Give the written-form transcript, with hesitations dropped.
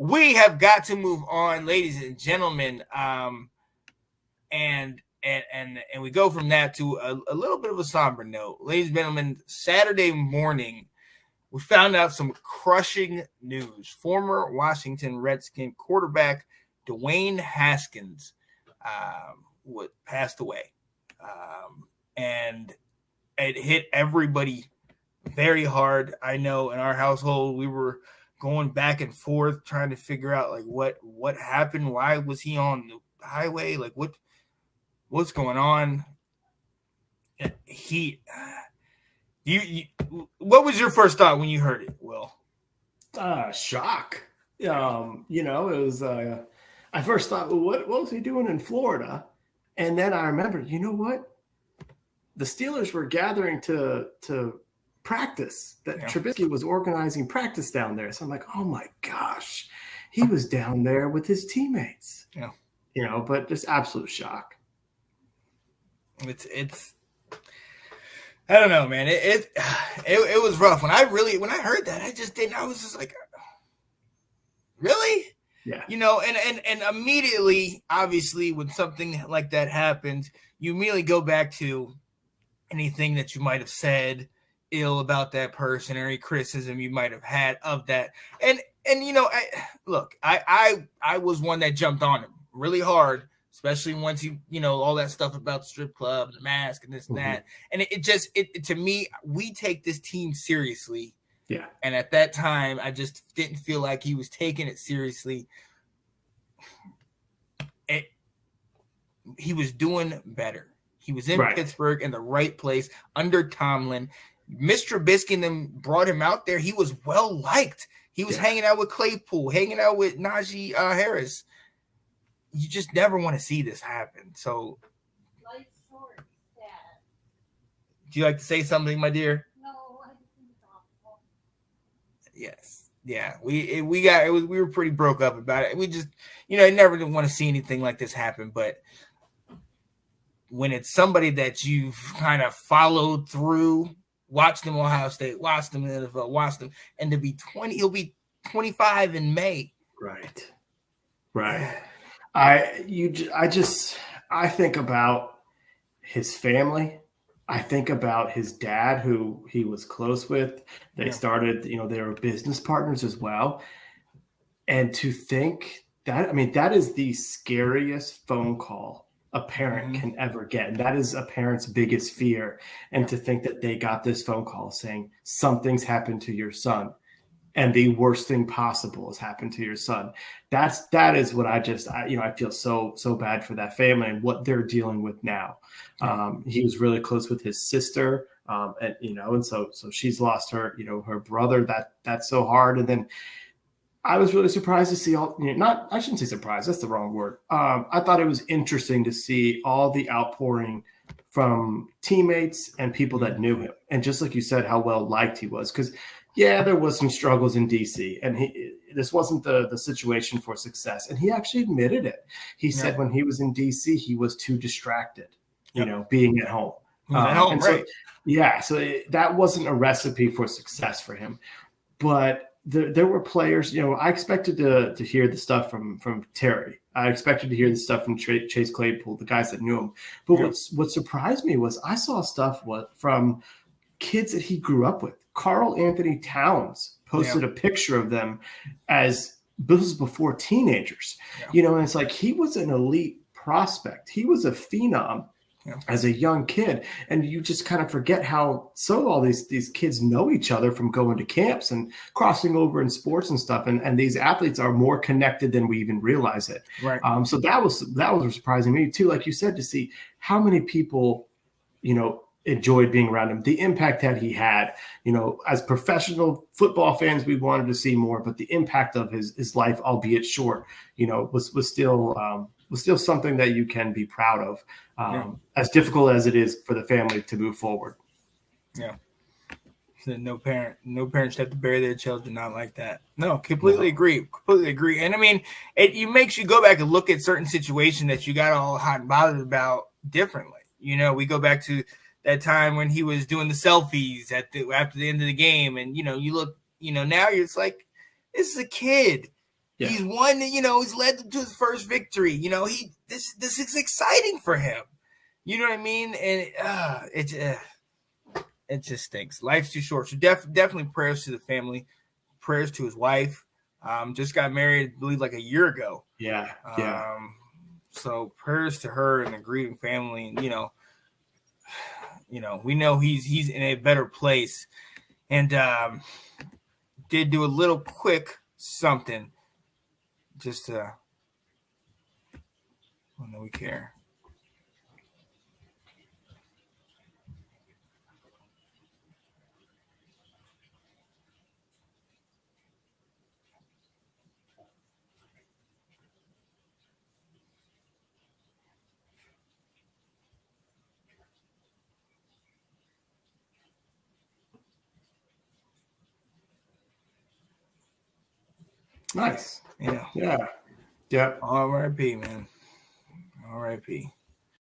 we have got to move on, ladies and gentlemen. And we go from that to a little bit of a somber note. Ladies and gentlemen, Saturday morning, we found out some crushing news. Former Washington Redskin quarterback Dwayne Haskins passed away. And it hit everybody very hard. I know in our household, we were going back and forth trying to figure out like what happened. Why was he on the highway? Like what's going on? What was your first thought when you heard it, Will? Shock. It was. I first thought, well, what was he doing in Florida? And then I remembered, you know what? The Steelers were gathering to practice. That Trubisky was organizing practice down there. So I'm like, oh my gosh, he was down there with his teammates. Yeah. But just absolute shock. It's. I don't know, man. It was rough. When I heard that, I was just like, really? Yeah. And immediately, obviously, when something like that happens, you immediately go back to anything that you might have said ill about that person or any criticism you might have had of that. And I was one that jumped on him really hard, especially once all that stuff about the strip club and the mask and this and that. And it to me, we take this team seriously. Yeah. And at that time, I just didn't feel like he was taking it seriously. He was doing better. He was in Pittsburgh in the right place under Tomlin. Mr. Trubisky and them brought him out there. He was well liked. He was hanging out with Claypool, hanging out with Najee Harris. You just never want to see this happen. So, life's short, Dad. Do you like to say something, my dear? No, I think it's awful. Yes, yeah. We were pretty broke up about it. We just, I never did want to see anything like this happen. But when it's somebody that you've kind of followed through, watched them Ohio State, watched them in the NFL, watched them, and he'll be 25 in May. Right. I think about his family. I think about his dad, who he was close with. They started, they were business partners as well. And to think that is the scariest phone call a parent can ever get. And that is a parent's biggest fear. And to think that they got this phone call saying something's happened to your son. And the worst thing possible has happened to your son. That is what I feel so bad for that family and what they're dealing with now. He was really close with his sister, and so she's lost her brother. That's so hard. And then I was really surprised to see I shouldn't say surprised. That's the wrong word. I thought it was interesting to see all the outpouring from teammates and people that knew him, and just like you said, how well liked he was because. Yeah, there was some struggles in DC, and this wasn't the situation for success. And he actually admitted it. He said when he was in DC, he was too distracted, being at home. At home, right? So that wasn't a recipe for success for him. But there were players, I expected to hear the stuff from Terry. I expected to hear the stuff from Chase Claypool, the guys that knew him. But what surprised me was I saw stuff from kids that he grew up with. Carl Anthony Towns posted a picture of them as this was before teenagers, and it's like he was an elite prospect. He was a phenom as a young kid. And you just kind of forget how all these kids know each other from going to camps and crossing over in sports and stuff. And these athletes are more connected than we even realize it. Right. So that was surprising me too, like you said, to see how many people, enjoyed being around him, the impact that he had, as professional football fans, we wanted to see more, but the impact of his life, albeit short, was still something that you can be proud of, as difficult as it is for the family to move forward. Yeah. So no parent should have to bury their children not like that. No, completely agree. And I mean, it makes you go back and look at certain situations that you got all hot and bothered about differently. We go back to that time when he was doing the selfies after the end of the game. And, you look, now you're just like, this is a kid. Yeah. He's won, he's led them to his first victory. This is exciting for him. You know what I mean? And it just stinks. Life's too short. So definitely prayers to the family, prayers to his wife. Just got married, I believe, like a year ago. Yeah. So prayers to her and the grieving family. And, we know he's in a better place. And did do a little quick something just to know we care. Nice. Yeah. Yeah. Yep. R.I.P., man. R.I.P.